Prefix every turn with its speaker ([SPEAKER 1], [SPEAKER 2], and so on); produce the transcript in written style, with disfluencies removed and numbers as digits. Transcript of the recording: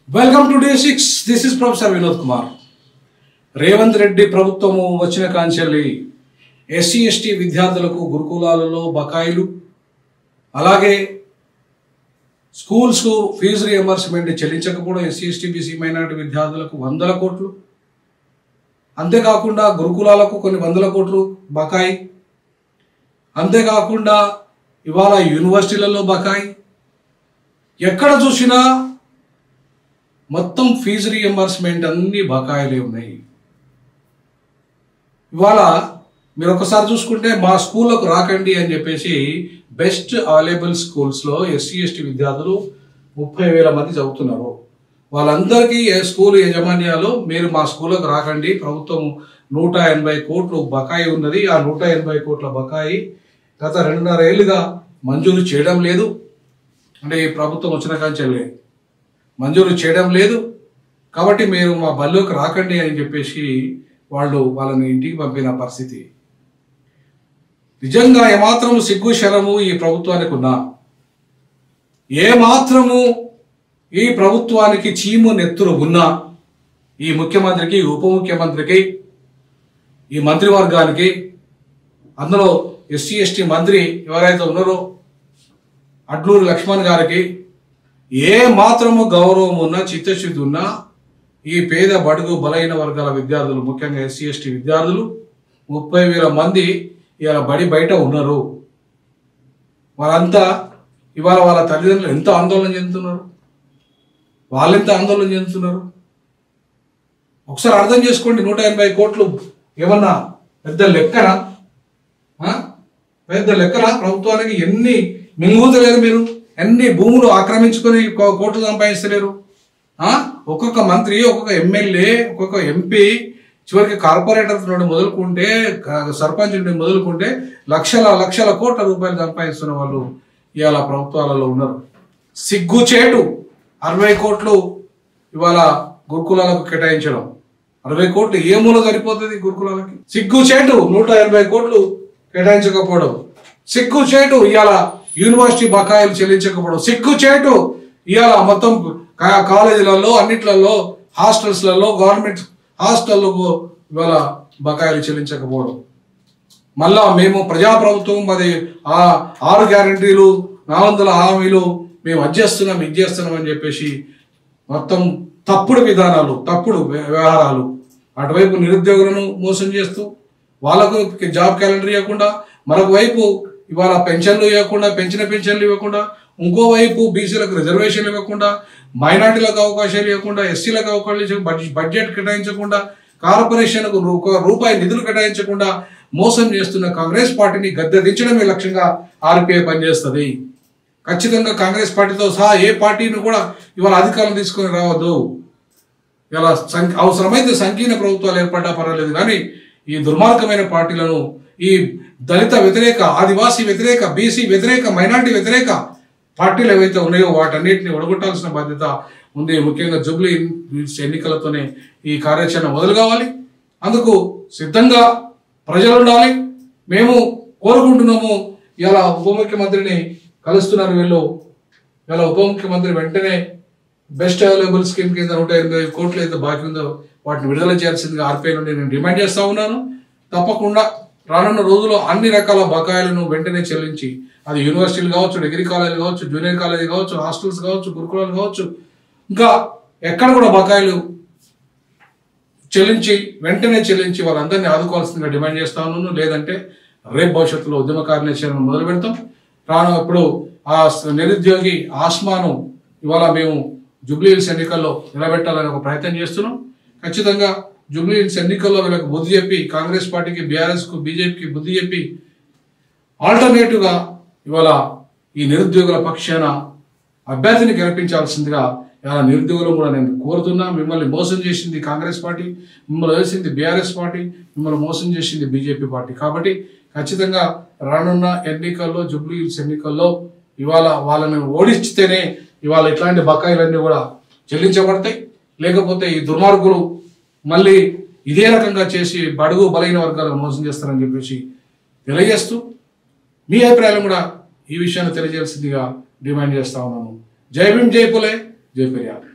[SPEAKER 1] Welcome to day 6. This is Professor Vinod Kumar. Revanth Reddy ప్రభుత్వము వచ్చిన కాంచెల్లి SC ST విద్యార్థులకు గురుకులాలలో బకాయిలు, అలాగే స్కూల్స్కు ఫీజు రియంబర్స్మెంట్ చెల్లించకపోవడం, ఎస్సీ ఎస్టీ బీసీ మైనారిటీ విద్యార్థులకు 100 కోట్లు, అంతేకాకుండా గురుకులాలకు కొన్ని 100 కోట్లు బకాయి, అంతేకాకుండా ఇవాళ యూనివర్సిటీలలో బకాయి, ఎక్కడ చూసినా మొత్తం ఫీజు రియంబర్స్మెంట్ అన్ని బకాయిలే ఉన్నాయి. ఇవాళ మీరు ఒకసారి చూసుకుంటే మా స్కూళ్ళకు రాకండి అని చెప్పేసి బెస్ట్ అవైలబుల్ స్కూల్స్లో ఎస్సీ ఎస్టీ విద్యార్థులు 30,000 మంది చదువుతున్నారు. వాళ్ళందరికీ స్కూల్ యాజమాన్యాలు మీరు మా స్కూళ్ళకు రాకండి, ప్రభుత్వం 180 కోట్లు బకాయి ఉన్నది, ఆ 180 కోట్ల బకాయి గత 2.5 ఏళ్ళుగా మంజూరు చేయడం లేదు. అంటే ఈ ప్రభుత్వం వచ్చిన కాంచెల్లి మంజూరు చేయడం లేదు, కాబట్టి మీరు మా బల్లోకి రాకండి అని చెప్పేసి వాళ్ళని ఇంటికి పంపిన పరిస్థితి. నిజంగా ఏమాత్రము సిగ్గు శరము ఈ ప్రభుత్వానికి ఉన్నా, ఏమాత్రము ఈ ప్రభుత్వానికి చీము నెత్తురు ఉన్నా, ఈ ముఖ్యమంత్రికి, ఉప ముఖ్యమంత్రికి, ఈ మంత్రివర్గానికి, అందులో ఎస్సీ ఎస్టీ మంత్రి ఎవరైతే ఉన్నారో అడ్లూరి లక్ష్మణ్ గారికి ఏ మాత్రము గౌరవం ఉన్నా, చిత్తశుద్ధి ఉన్నా, ఈ పేద బడుగు బలైన వర్గాల విద్యార్థులు, ముఖ్యంగా ఎస్సీ ఎస్టీ విద్యార్థులు 30,000 మంది ఇవాళ బడి బయట ఉన్నారు. వాళ్ళంతా ఇవాళ వాళ్ళ తల్లిదండ్రులు ఎంత ఆందోళన చెందుతున్నారు, వాళ్ళెంత ఆందోళన చెందుతున్నారు ఒకసారి అర్థం చేసుకోండి. 180 కోట్లు ఏమన్నా పెద్ద లెక్కనా? పెద్ద లెక్కనా? ప్రభుత్వానికి ఎన్ని మింగుతలేరు మీరు, ఎన్ని భూములు ఆక్రమించుకొని కోట్లు సంపాదిస్తలేరు. ఒక్కొక్క మంత్రి, ఒక్కొక్క ఎమ్మెల్యే, ఒక్కొక్క ఎంపీ, చివరికి కార్పొరేటర్ నుండి మొదలుకుంటే సర్పంచ్ నుండి మొదలుకుంటే లక్షల కోట్ల రూపాయలు సంపాదిస్తున్న వాళ్ళు ఇవాళ ప్రభుత్వాలలో ఉన్నారు. సిగ్గుచేటు 60 కోట్లు ఇవాళ గురుకులాలకు కేటాయించడం. 60 కోట్లు ఏ మూల సరిపోతుంది గురుకులాలకి? సిగ్గుచేటు 180 కోట్లు కేటాయించకపోవడం, సిగ్గుచేటు ఇవాళ యూనివర్సిటీ బకాయిలు చెల్లించకపోవడం, సిగ్గుచేటు ఇవాళ మొత్తం కాలేజీలలో అన్నిట్లలో హాస్టల్స్లలో గవర్నమెంట్ హాస్టళ్లకు ఇవాళ బకాయిలు చెల్లించకపోవడం. మళ్ళా మేము ప్రజాప్రభుత్వం, అది 6 గ్యారంటీలు, 400 హామీలు మేము ఇది చేస్తున్నాం అని చెప్పేసి మొత్తం తప్పుడు విధానాలు, తప్పుడు వ్యవహారాలు. అటువైపు నిరుద్యోగులను మోసం చేస్తూ వాళ్ళకు జాబ్ క్యాలెండర్ ఇవ్వకుండా, మరొక వైపు ఇవాళ పెన్షన్లు ఇవ్వకుండా, పెన్షన్లు ఇవ్వకుండా, ఇంకోవైపు బీసీలకు రిజర్వేషన్లు ఇవ్వకుండా, మైనార్టీలకు అవకాశాలు ఇవ్వకుండా, ఎస్సీలకు అవకాశాలు, బడ్జెట్ కేటాయించకుండా, కార్పొరేషన్కు రూపాయి నిధులు కేటాయించకుండా మోసం చేస్తున్న కాంగ్రెస్ పార్టీని గద్దెదించడమే లక్ష్యంగా ఆర్పీఐ పనిచేస్తుంది. ఖచ్చితంగా కాంగ్రెస్ పార్టీతో సహా ఏ పార్టీని కూడా ఇవాళ అధికారం తీసుకొని రావద్దు. ఇలా అవసరమైతే సంకీర్ణ ప్రభుత్వాలు ఏర్పడ్డా పర్వాలేదు, కానీ ఈ దుర్మార్గమైన పార్టీలను, ఈ దళిత వ్యతిరేక, ఆదివాసీ వ్యతిరేక, బీసీ వ్యతిరేక, మైనార్టీ వ్యతిరేక పార్టీలు ఏవైతే ఉన్నాయో వాటన్నిటిని ఒడగొట్టాల్సిన బాధ్యత ఉంది. ముఖ్యంగా జూబ్లీ ఎన్నికలతోనే ఈ కార్యాచరణ మొదలు కావాలి. అందుకు సిద్ధంగా ప్రజలు ఉండాలి. మేము కోరుకుంటున్నాము. ఇలా ఉప ముఖ్యమంత్రిని కలుస్తున్నారు వీళ్ళు. ఇలా ఉప ముఖ్యమంత్రి వెంటనే బెస్ట్ అవైలబుల్ స్కీమ్ కింద 180 కోట్లు అయితే బాకీ ఉందో వాటిని విడుదల చేయాల్సిందిగా ఆర్పీఐ నుండి నేను డిమాండ్ చేస్తా ఉన్నాను. తప్పకుండా రానున్న రోజుల్లో అన్ని రకాల బకాయిలను వెంటనే చెల్లించి, అది యూనివర్సిటీలు కావచ్చు, డిగ్రీ కాలేజీలు కావచ్చు, జూనియర్ కాలేజీ కావచ్చు, హాస్టల్స్ కావచ్చు, గురుకులాలు కావచ్చు, ఇంకా ఎక్కడ కూడా బకాయిలు వెంటనే చెల్లించి వాళ్ళందరినీ ఆదుకోవాల్సిందిగా డిమాండ్ చేస్తా ఉన్నాను. లేదంటే రేపు భవిష్యత్తులో ఉద్యమ కార్యాచరణ మొదలు పెడతాం. ఇప్పుడు ఆ నిరుద్యోగి ఆస్మాను ఇవాళ మేము జూబ్లీ హిల్స్ ఎన్నికల్లో నిలబెట్టాలని ఒక ప్రయత్నం చేస్తున్నాం. ఖచ్చితంగా జూబ్లీ హిల్స్ ఎన్నికల్లో వీళ్ళకి బుద్ధి చెప్పి, కాంగ్రెస్ పార్టీకి, బీఆర్ఎస్కు, బీజేపీకి బుద్ధి చెప్పి ఆల్టర్నేటివ్గా ఇవాళ ఈ నిరుద్యోగుల పక్షాన అభ్యర్థిని గెలిపించాల్సిందిగా ఇలా నిరుద్యోగులు కూడా నేను కోరుతున్నా. మిమ్మల్ని మోసం చేసింది కాంగ్రెస్ పార్టీ, మిమ్మల్ని వేసింది బీఆర్ఎస్ పార్టీ, మిమ్మల్ని మోసం చేసింది బీజేపీ పార్టీ. కాబట్టి ఖచ్చితంగా రానున్న ఎన్నికల్లో, జూబ్లీ హిల్స్ ఎన్నికల్లో ఇవాళ వాళ్ళని ఓడిస్తేనే ఇవాళ ఇట్లాంటి బకాయిలన్నీ కూడా చెల్లించబడతాయి. లేకపోతే ఈ దుర్మార్గులు మళ్ళీ ఇదే రకంగా చేసి బడుగు బలైన వర్గాలను మోసం చేస్తారని చెప్పేసి తెలియజేస్తూ మీ అభిప్రాయాలు కూడా ఈ విషయాన్ని తెలియజేయాల్సిందిగా డిమాండ్ చేస్తా ఉన్నాను. జై భీమ్, జై పులే, జై పెరియార్.